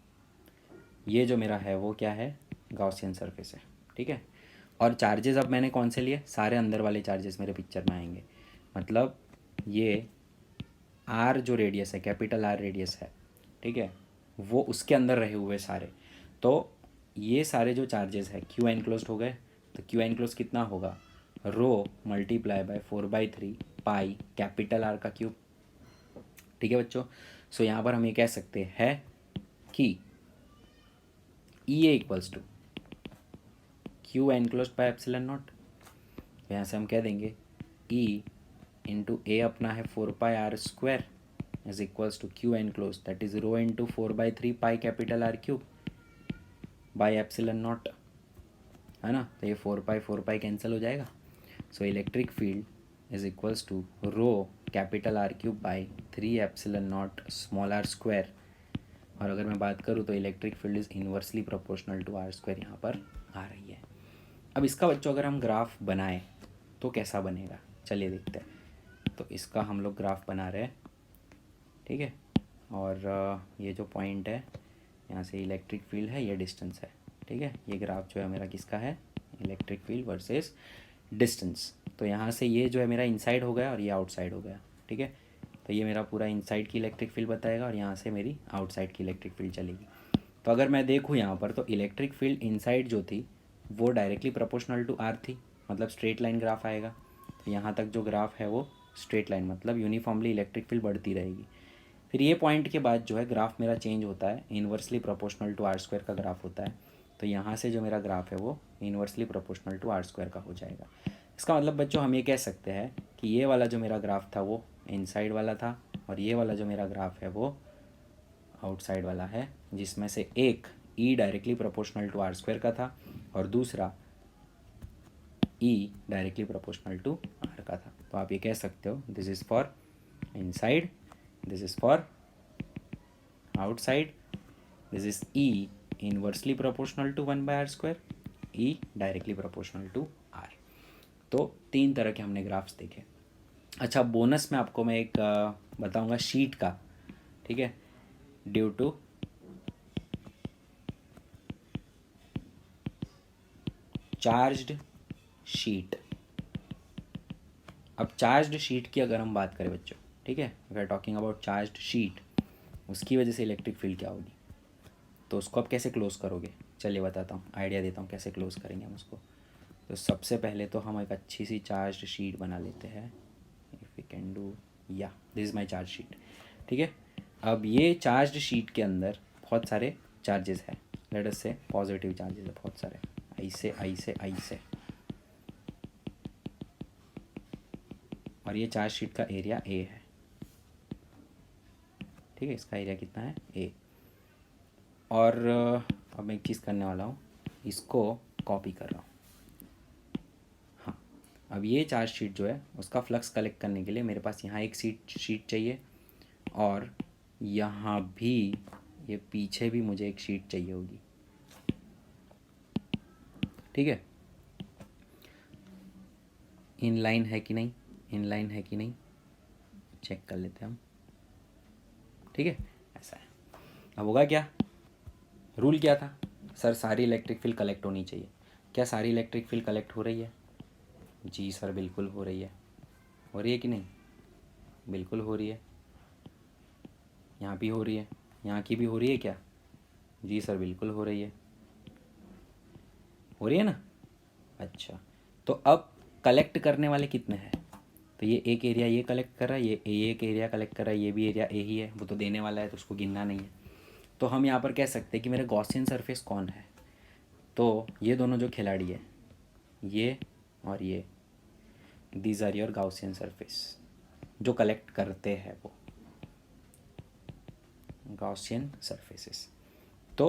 ये जो मेरा है वो क्या है, गॉसियन सरफेस है, ठीक है। और चार्जेस अब मैंने कौन से लिए, सारे अंदर वाले चार्जेस मेरे पिक्चर में आएंगे। मतलब ये आर जो रेडियस है, कैपिटल आर रेडियस है, ठीक है, वो उसके अंदर रहे हुए सारे। तो ये सारे जो चार्जेस है क्यू एनक्लोज्ड हो गए। तो क्यू एनक्लोज कितना होगा, rho multiply by 4/3 pi capital R का क्यूब, ठीक है बच्चों। सो यहाँ पर हम ये कह सकते हैं कि E A equals to Q enclosed by epsilon naught. यहाँ से हम कह देंगे ई इंटू ए अपना है 4πr² is equals to Q enclose, that is rho into 4/3 pi capital R cube by epsilon naught, है ना। तो ये 4π कैंसिल हो जाएगा। So electric field is equals to rho capital R cube by 3 epsilon naught small R square. और अगर मैं बात करूँ तो electric field is inversely proportional to r² यहाँ पर आ रही है। अब इसका बच्चों अगर हम ग्राफ बनाएं तो कैसा बनेगा, चलिए देखते हैं। तो इसका हम लोग ग्राफ बना रहे हैं, ठीक है। और ये जो पॉइंट है यहाँ से इलेक्ट्रिक फील्ड है, ये डिस्टेंस है, ठीक है। ये ग्राफ जो है मेरा किसका है, इलेक्ट्रिक फील्ड वर्सेस डिस्टेंस। तो यहाँ से ये जो है मेरा इनसाइड हो गया और ये आउटसाइड हो गया, ठीक है। तो ये मेरा पूरा इनसाइड की इलेक्ट्रिक फील्ड बताएगा और यहाँ से मेरी आउटसाइड की इलेक्ट्रिक फील्ड चलेगी। तो अगर मैं देखूँ यहाँ पर तो इलेक्ट्रिक फील्ड इनसाइड जो थी वो डायरेक्टली प्रोपोर्शनल टू आर थी, मतलब स्ट्रेट लाइन ग्राफ आएगा। तो यहाँ तक जो ग्राफ है वो स्ट्रेट लाइन, मतलब यूनिफॉर्मली इलेक्ट्रिक फील्ड बढ़ती रहेगी। फिर ये पॉइंट के बाद जो है ग्राफ मेरा चेंज होता है, इन्वर्सली प्रोपोर्शनल टू r² का ग्राफ होता है। तो यहाँ से जो मेरा ग्राफ है वो इन्वर्सली प्रोपोर्शनल टू r² का हो जाएगा। इसका मतलब बच्चों हम ये कह सकते हैं कि ये वाला जो मेरा ग्राफ था वो इनसाइड वाला था और ये वाला जो मेरा ग्राफ है वो आउटसाइड वाला है, जिसमें से एक E directly proportional to r² का था और दूसरा E directly proportional to r का था। तो आप ये कह सकते हो this is for inside, this is for outside, this is E inversely proportional to 1/r², E directly proportional to r। तो 3 तरह के हमने ग्राफ्स देखे। अच्छा, बोनस में आपको मैं एक बताऊंगा शीट का, ठीक है, ड्यू टू चार्ज्ड शीट। अब चार्ज्ड शीट की अगर हम बात करें बच्चों, ठीक है, we are talking about charged sheet, उसकी वजह से इलेक्ट्रिक फील्ड क्या होगी। तो उसको आप कैसे क्लोज करोगे, चलिए बताता हूँ, आइडिया देता हूँ कैसे क्लोज करेंगे हम उसको। तो सबसे पहले तो हम एक अच्छी सी चार्ज्ड शीट बना लेते हैं। इफ़ वी कैन डू, या this is my charge sheet, ठीक है। अब ये चार्ज्ड शीट के अंदर बहुत सारे चार्जेस हैं, लेट अस से पॉजिटिव चार्जेस है बहुत सारे, आई से। और ये चार्ज शीट का एरिया ए है, ठीक है, इसका एरिया कितना है, ए। और अब मैं एक चीज़ करने वाला हूँ, इसको कॉपी कर रहा हूँ। हाँ, अब ये चार्ज शीट जो है उसका फ्लक्स कलेक्ट करने के लिए मेरे पास यहाँ एक शीट चाहिए और यहाँ भी, ये पीछे भी मुझे एक शीट चाहिए होगी, ठीक है। इनलाइन है कि नहीं, इनलाइन है कि नहीं चेक कर लेते हैं हम, ठीक है, ऐसा है। अब होगा क्या, रूल क्या था सर, सारी इलेक्ट्रिक फील्ड कलेक्ट होनी चाहिए। क्या सारी इलेक्ट्रिक फील्ड कलेक्ट हो रही है, जी सर बिल्कुल हो रही है। हो रही है कि नहीं, बिल्कुल हो रही है। यहाँ भी हो रही है, यहाँ की भी हो रही है क्या, जी सर बिल्कुल हो रही है, हो रही है ना। अच्छा, तो अब कलेक्ट करने वाले कितने हैं, तो ये एक एरिया ये कलेक्ट कर रहा है, ये एक एरिया कलेक्ट कर रहा है, ये भी एरिया ए ही है, वो तो देने वाला है तो उसको गिनना नहीं है। तो हम यहाँ पर कह सकते हैं कि मेरे गॉसियन सरफेस कौन है, तो ये दोनों जो खिलाड़ी है ये और ये, these are your Gaussian surface जो कलेक्ट करते हैं वो गाउसियन सरफेसेस। तो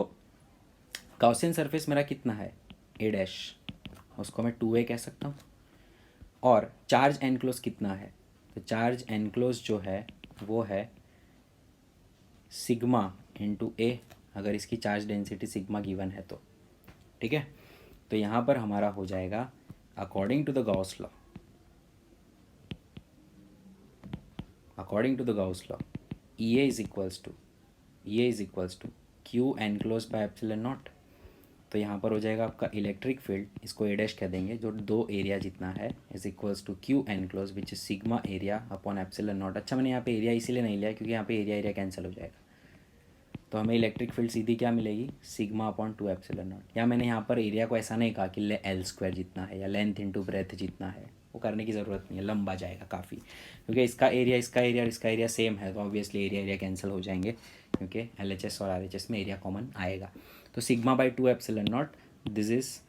गाउसियन सरफेस मेरा कितना है, ए डैश, उसको मैं 2a कह सकता हूँ। और चार्ज एनक्लोज कितना है, तो चार्ज एनक्लोज जो है वो है सिग्मा इंटू ए, अगर इसकी चार्ज डेंसिटी सिग्मा गिवन है तो, ठीक है। तो यहाँ पर हमारा हो जाएगा according to the Gauss law, according to the Gauss law E A is equals to Q enclose by epsilon naught. तो यहाँ पर हो जाएगा आपका इलेक्ट्रिक फील्ड, इसको ए डैश कह देंगे, जो 2 एरिया जितना है, is equals to Q enclose which is sigma area upon epsilon naught. अच्छा मैंने यहाँ पे एरिया इसीलिए नहीं लिया क्योंकि यहाँ पे एरिया कैंसिल हो जाएगा, तो हमें इलेक्ट्रिक फील्ड सीधी क्या मिलेगी, सिग्मा अपॉन 2 एप्सिलॉन नॉट। या मैंने यहाँ पर एरिया को ऐसा नहीं कहा कि एल स्क्वायर जितना है या लेंथ इंटू ब्रेथ जितना है, वो करने की ज़रूरत नहीं है, लंबा जाएगा काफ़ी, क्योंकि इसका एरिया और इसका एरिया सेम है, तो ऑब्वियसली एरिया कैंसिल हो जाएंगे क्योंकि LHS और RHS में एरिया कॉमन आएगा। तो sigma by 2 epsilon not, this is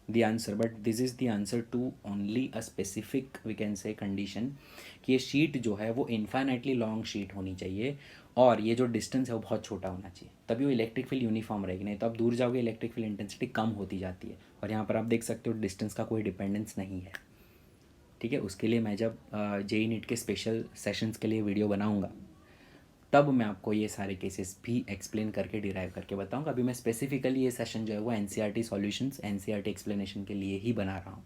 the answer, but this is the answer to only a specific we can say condition कि ये शीट जो है वो इन्फाइनाइटली लॉन्ग शीट होनी चाहिए और ये जो डिस्टेंस है वो बहुत छोटा होना चाहिए, तभी वो इलेक्ट्रिक फील्ड यूनिफॉर्म रहेगी। नहीं तो आप दूर जाओगे इलेक्ट्रिक फील्ड इंटेंसिटी कम होती जाती है। और यहाँ पर आप देख सकते हो डिस्टेंस का कोई डिपेंडेंस नहीं है, ठीक है। उसके लिए मैं जब JEE नीट के स्पेशल सेशंस के लिए वीडियो बनाऊँगा तब मैं आपको ये सारे केसेस भी एक्सप्लेन करके डिराइव करके बताऊंगा। अभी मैं स्पेसिफिकली ये सेशन जो है वो NCERT सॉल्यूशंस NCERT एक्सप्लेनेशन के लिए ही बना रहा हूँ,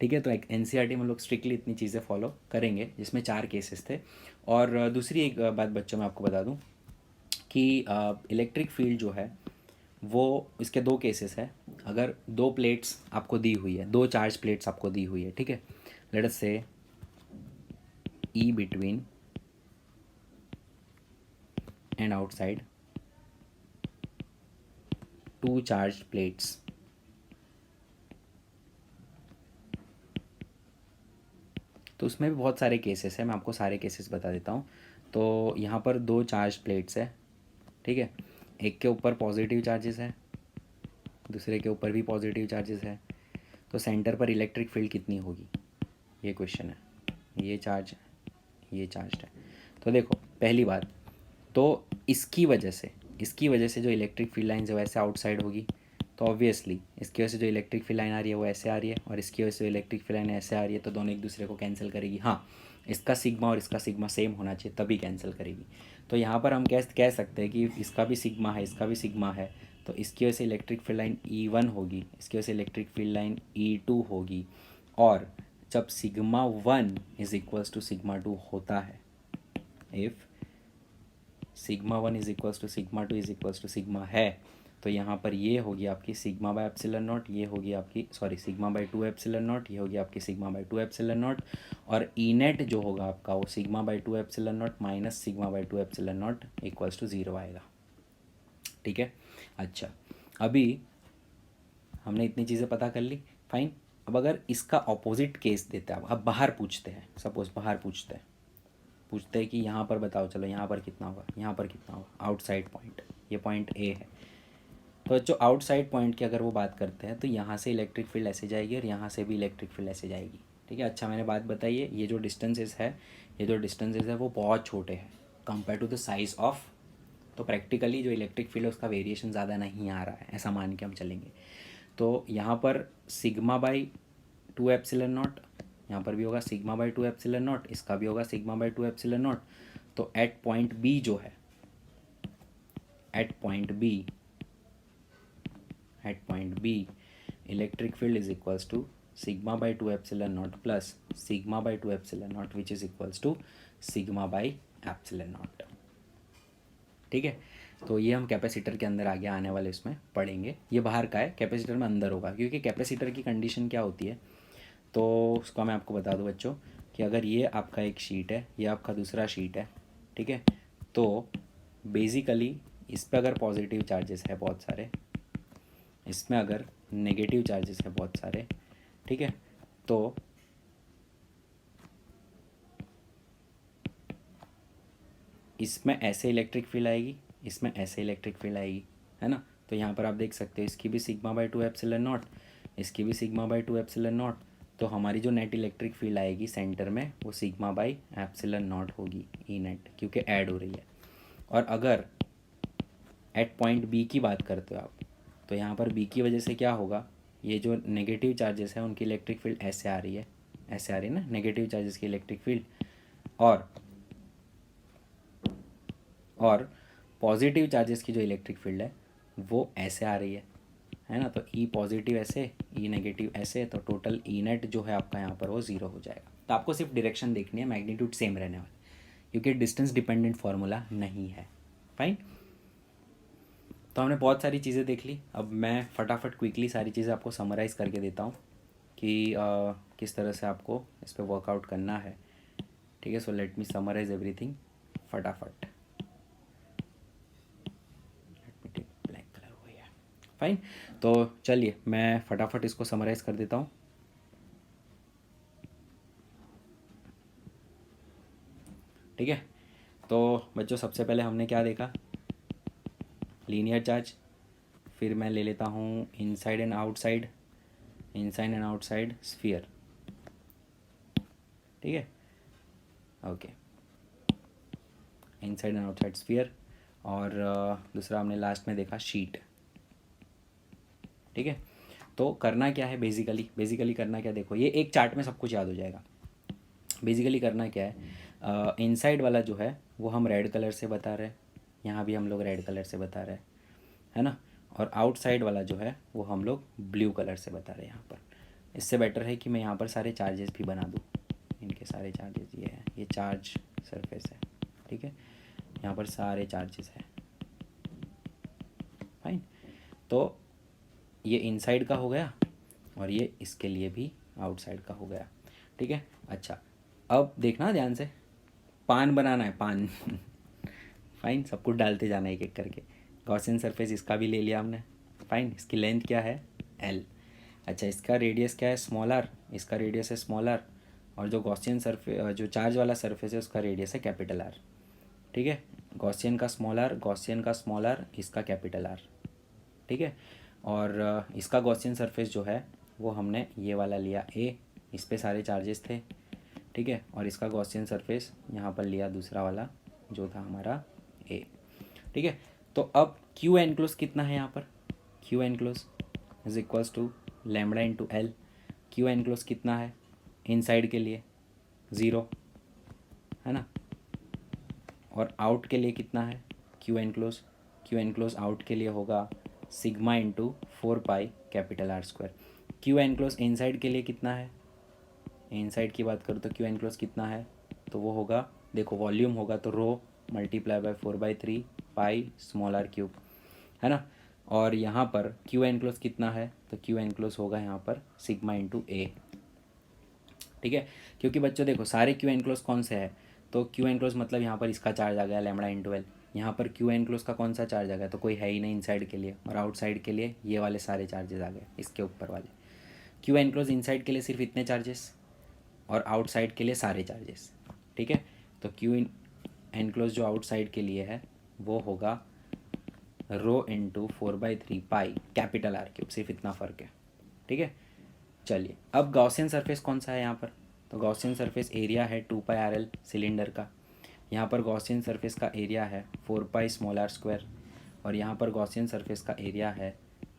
ठीक है। तो एक NCERT में लोग स्ट्रिक्टली इतनी चीज़ें फॉलो करेंगे, जिसमें 4 केसेस थे। और दूसरी एक बात बच्चों मैं आपको बता दूँ कि इलेक्ट्रिक फील्ड जो है वो इसके 2 केसेस है। अगर 2 प्लेट्स आपको दी हुई है, 2 चार्ज प्लेट्स आपको दी हुई है, ठीक है, लेट अस से E between and outside 2 charged plates, तो उसमें भी बहुत सारे केसेस हैं, मैं आपको सारे केसेस बता देता हूँ। तो यहाँ पर 2 चार्ज प्लेट्स है, ठीक है, एक के ऊपर पॉजिटिव चार्जेस है, दूसरे के ऊपर भी पॉजिटिव चार्जेस है। तो सेंटर पर इलेक्ट्रिक फील्ड कितनी होगी, ये क्वेश्चन है। ये चार्ज है। तो देखो पहली बात तो इसकी वजह से जो इलेक्ट्रिक फील्ड लाइन है वैसे आउटसाइड होगी, तो ऑब्वियसली इसकी वजह से जो इलेक्ट्रिक फील्ड लाइन आ रही है वो ऐसे आ रही है और इसकी वजह से इलेक्ट्रिक फील्ड लाइन ऐसे आ रही है, तो दोनों एक दूसरे को कैंसिल करेगी। हाँ, इसका सिग्मा और इसका सिग्मा सेम होना चाहिए तभी कैंसिल करेगी। तो यहाँ पर हम कह सकते हैं कि इसका भी सिग्मा है, इसका भी सिग्मा है, तो इसकी वजह से इलेक्ट्रिक फील्ड लाइन E1 होगी, इसकी वजह से इलेक्ट्रिक फील्ड लाइन E2 होगी। और जब sigma 1 is equals to sigma 2 होता है, if sigma 1 is equals to sigma 2 is equals to sigma है, तो यहाँ पर ये होगी आपकी सिग्मा बाय एप्सिलॉन नॉट, ये होगी आपकी सिग्मा बाय 2 एप्सिलॉन नॉट, ये होगी आपकी सिग्मा बाय 2 एप्सिलॉन नॉट। और ई नेट जो होगा आपका वो sigma by 2 epsilon naught minus sigma by 2 epsilon naught equals to 0 आएगा, ठीक है। अच्छा, अभी हमने इतनी चीज़ें पता कर ली, फाइन। अब अगर इसका ऑपोजिट केस देते हैं, अब बाहर पूछते हैं, सपोज बाहर पूछते हैं कि यहाँ पर बताओ, चलो यहाँ पर कितना होगा, यहाँ पर कितना होगा, आउटसाइड पॉइंट, ये पॉइंट A है। तो जो आउटसाइड पॉइंट की अगर वो बात करते हैं तो यहाँ से इलेक्ट्रिक फील्ड ऐसे जाएगी और यहाँ से भी इलेक्ट्रिक फील्ड ऐसे जाएगी, ठीक है। अच्छा, मैंने बात बताई है, ये जो डिस्टेंसेस है वो बहुत छोटे हैं compare to the size of, तो प्रैक्टिकली जो इलेक्ट्रिक फील्ड है उसका वेरिएशन ज़्यादा नहीं आ रहा है, ऐसा मान के हम चलेंगे। तो यहाँ पर सिग्मा बाई 2 एप्सिलॉन नॉट, यहाँ पर भी होगा सिग्मा बाई 2 एप्सिलॉन नॉट, इसका भी होगा सिग्मा बाई 2 एप्सिलॉन नॉट। तो एट पॉइंट B जो है, at point B electric field is equals to sigma by 2 epsilon naught plus sigma by 2 epsilon naught which is equals to sigma by epsilon naught, ठीक है। तो ये हम capacitor के अंदर आगे आने वाले इसमें पढ़ेंगे। ये बाहर का है, कैपेसिटर में अंदर होगा, क्योंकि कैपेसिटर की कंडीशन क्या होती है तो उसका मैं आपको बता दूं बच्चों कि अगर ये आपका एक शीट है, ये आपका दूसरा शीट है, ठीक है, तो बेसिकली इस पर अगर पॉजिटिव चार्जेस है बहुत सारे, इसमें अगर नेगेटिव चार्जेस है बहुत सारे, ठीक है, तो इसमें ऐसे इलेक्ट्रिक फील्ड आएगी, इसमें ऐसे इलेक्ट्रिक फील्ड आएगी, है ना। तो यहाँ पर आप देख सकते हो इसकी भी सिग्मा बाई 2 एप्सिलॉन नॉट, इसकी भी सिग्मा बाई 2 एप्सिलॉन नॉट। तो हमारी जो नेट इलेक्ट्रिक फील्ड आएगी सेंटर में वो सिग्मा बाई एप्सिलॉन नॉट होगी ई नेट, क्योंकि ऐड हो रही है। और अगर एट पॉइंट बी की बात करते हो आप, तो यहाँ पर बी की वजह से क्या होगा, ये जो नेगेटिव चार्जेस हैं उनकी इलेक्ट्रिक फील्ड ऐसे आ रही है, ऐसे आ रही है ना नेगेटिव चार्जेस की इलेक्ट्रिक फील्ड, और पॉजिटिव चार्जेस की जो इलेक्ट्रिक फील्ड है वो ऐसे आ रही है ना। तो ई पॉजिटिव ऐसे, ई नेगेटिव ऐसे, तो टोटल ई नेट जो है आपका यहाँ पर वो ज़ीरो हो जाएगा। तो आपको सिर्फ डायरेक्शन देखनी है, मैग्नीट्यूड सेम रहने वाला, क्योंकि डिस्टेंस डिपेंडेंट फार्मूला नहीं है। फाइन। तो हमने बहुत सारी चीज़ें देख ली। अब मैं फटाफट क्विकली सारी चीज़ें आपको समराइज़ करके देता हूँ कि किस तरह से आपको इस पर वर्कआउट करना है। ठीक है, so let me summarise everything फटाफट। ब्लैक कलर हो गया। फाइन। तो चलिए मैं फटाफट इसको समराइज़ कर देता हूँ। ठीक है, तो बच्चों सबसे पहले हमने क्या देखा, लीनियर चार्ज। फिर मैं ले लेता हूँ inside and outside, inside and outside sphere. ठीक है, okay, inside and outside sphere. और दूसरा हमने लास्ट में देखा शीट। ठीक है, तो करना क्या है, बेसिकली करना क्या, देखो ये एक चार्ट में सब कुछ याद हो जाएगा। बेसिकली करना क्या है, इनसाइड वाला जो है वो हम रेड कलर से बता रहे हैं, यहाँ भी हम लोग रेड कलर से बता रहे हैं, है ना। और आउटसाइड वाला जो है वो हम लोग ब्लू कलर से बता रहे हैं यहाँ पर। इससे बेटर है कि मैं यहाँ पर सारे चार्जेस भी बना दूँ। इनके सारे चार्जेस ये हैं, ये चार्ज सरफेस है। ठीक है, यहाँ पर सारे चार्जेस हैं। फाइन। तो ये इनसाइड का हो गया और ये इसके लिए भी आउटसाइड का हो गया। ठीक है, अच्छा अब देखना ध्यान से, पान बनाना है, पान फाइन, सब कुछ डालते जाना एक एक करके। गॉसियन सरफेस इसका भी ले लिया हमने। फाइन, इसकी लेंथ क्या है, एल। अच्छा, इसका रेडियस क्या है, स्मॉल आर, इसका रेडियस है स्मॉल आर। और जो गॉसियन सरफेस, जो चार्ज वाला सरफेस है उसका रेडियस है कैपिटल आर। ठीक है, गॉसियन का स्मॉल आर, गॉसियन का स्मॉल आर, इसका कैपिटल आर। ठीक है, और इसका गॉसियन सरफेस जो है वो हमने ये वाला लिया ए, इस पे सारे चार्जेस थे। ठीक है, और इसका गॉसियन सरफेस यहाँ पर लिया दूसरा वाला जो था हमारा ए। ठीक है, तो अब क्यू एनक्लोज कितना है यहाँ पर, Q enclose is equals to lambda into L. Q enclose कितना है इनसाइड के लिए, ज़ीरो, है ना। और आउट के लिए कितना है Q enclose, Q enclose out के लिए होगा sigma into 4 pi capital R square. Q enclose inside के लिए कितना है, इनसाइड की बात करूँ तो क्यू एनक्लोज कितना है, तो वो होगा, देखो वॉल्यूम होगा तो rho multiply by 4/3 pi small R cube, है ना। और यहाँ पर क्यू एनक्लोज कितना है, तो क्यू एनक्लोज होगा यहाँ पर सिग्मा इंटू ए। ठीक है, क्योंकि बच्चों देखो सारे क्यू एनक्लोज कौन से है, तो क्यू एनक्लोज मतलब यहाँ पर इसका चार्ज आ गया लैम्बडा इंटू एल। यहाँ पर क्यू एनक्लोज का कौन सा चार्ज आ गया, तो कोई है ही नहीं इनसाइड के लिए, और आउटसाइड के लिए ये वाले सारे चार्जेस आ गए इसके ऊपर वाले। क्यू एनक्लोज इनसाइड के लिए सिर्फ इतने चार्जेस और आउटसाइड के लिए सारे चार्जेस। ठीक है, तो क्यू एनक्लोज जो आउटसाइड के लिए है वो होगा rho into 4/3 pi capital R cube, सिर्फ इतना फ़र्क है। ठीक है, चलिए अब गॉसियन सरफेस कौन सा है यहाँ पर, तो गॉसियन सरफेस एरिया है 2πRL सिलेंडर का। यहाँ पर गॉसियन सरफेस का एरिया है 4 पाई स्मॉल आर स्क्वायर, और यहाँ पर गॉसियन सरफेस का एरिया है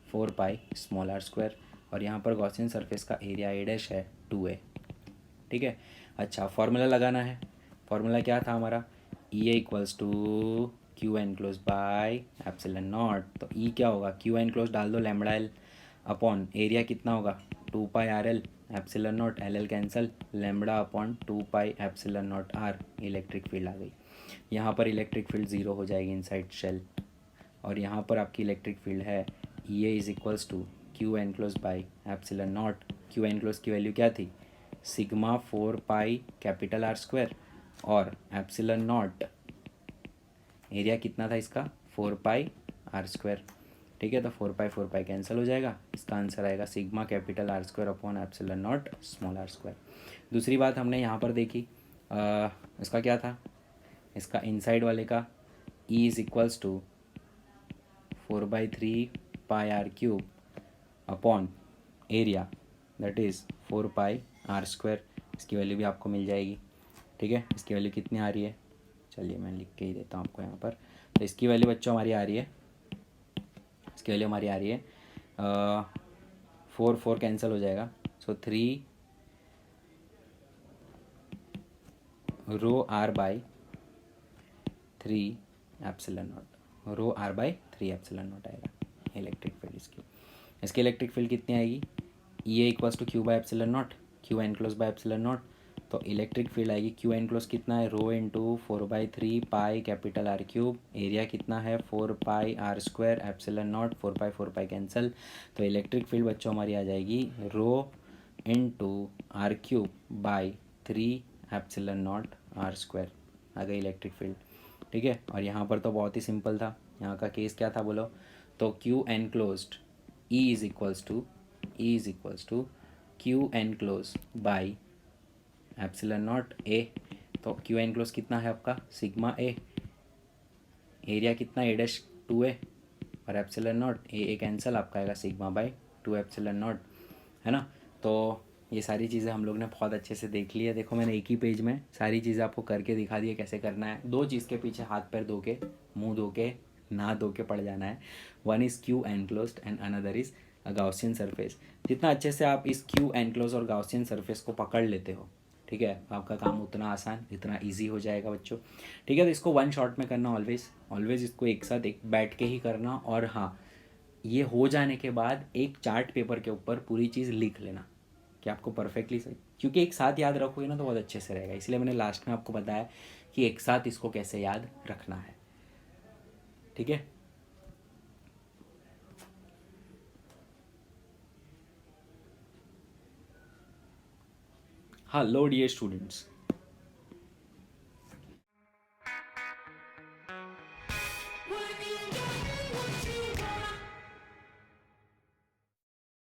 4 पाई स्मॉल आर स्क्वायर, और यहाँ पर गॉसियन सरफेस का एरिया ए डैश है 2a। ठीक है, अच्छा फार्मूला लगाना है। फार्मूला क्या था हमारा, E A equals to Q enclose by epsilon naught. तो ई क्या होगा, क्यू एनक्लोज डाल दो लैम्बडा एल अपॉन एरिया कितना होगा 2πRL epsilon naught, L L cancel, lambda upon 2 pi epsilon naught R. Electric field आ गई, यहाँ पर इलेक्ट्रिक फील्ड ज़ीरो हो जाएगी इनसाइड शेल, और यहाँ पर आपकी इलेक्ट्रिक फील्ड है E A is equals to Q enclose by epsilon naught. Q enclose की वैल्यू क्या थी, sigma 4 pi capital R square, और एप्सिलॉन नॉट एरिया कितना था इसका 4 पाई आर स्क्वायर। ठीक है, तो 4 पाई कैंसिल हो जाएगा, इसका आंसर आएगा sigma capital R square upon epsilon naught small R square. दूसरी बात हमने यहाँ पर देखी, इसका क्या था, इसका इनसाइड वाले का E is equals to 4/3 pi R cube upon area that is 4πr²। इसकी वैल्यू भी आपको मिल जाएगी, ठीक है। इसकी वैल्यू कितनी आ रही है, चलिए मैं लिख के ही देता हूँ आपको यहाँ पर। तो इसकी वैल्यू बच्चों हमारी आ रही है, इसकी वैल्यू हमारी आ रही है 4 कैंसिल हो जाएगा, सो 3 ρr/3 ρr/3 आएगा इलेक्ट्रिक फील्ड इसकी। इसकी इलेक्ट्रिक फील्ड कितनी आएगी, E equals to Q/ε0, Q एनक्लोज/ε0। तो इलेक्ट्रिक फील्ड आएगी Q एनक्लोज कितना है, rho into 4/3 pi capital R3। Area कितना है 4πr²ε0, 4π कैंसिल। तो इलेक्ट्रिक फील्ड बच्चों हमारी आ जाएगी रो इंटू R3/3ε0r²। आ गई इलेक्ट्रिक फील्ड, ठीक है। और यहाँ पर तो बहुत ही सिंपल था, यहाँ का केस क्या था बोलो, तो Q enclosed E is equals to Q enclose by ε0 A। तो Q एनक्लोज कितना है आपका सिग्मा A, एरिया कितना A'(2A) और ε0 A कैंसिल, आपका आएगा सिग्मा बाई 2ε0, है ना। तो ये सारी चीज़ें हम लोग ने बहुत अच्छे से देख ली है। देखो मैंने एक ही पेज में सारी चीज़ें आपको करके दिखा दी है कैसे करना है। दो चीज़ के पीछे हाथ पैर धो के, मुँह धो के, ना धो के पड़ जाना है। One is Q enclosed and another is a Gaussian surface. जितना अच्छे से आप इस Q एनक्लोज और गाउसियन सरफेस को पकड़ लेते हो, ठीक है, आपका काम उतना आसान, इतना इजी हो जाएगा बच्चों, ठीक है। तो इसको वन शॉट में करना, ऑलवेज इसको एक साथ एक बैठ के ही करना। और हाँ, ये हो जाने के बाद एक चार्ट पेपर के ऊपर पूरी चीज़ लिख लेना कि आपको परफेक्टली सही, क्योंकि एक साथ याद रखोगे ना तो बहुत अच्छे से रहेगा। इसलिए मैंने लास्ट में आपको बताया कि एक साथ इसको कैसे याद रखना है, ठीक है। हाँ, लो डियर स्टूडेंट्स,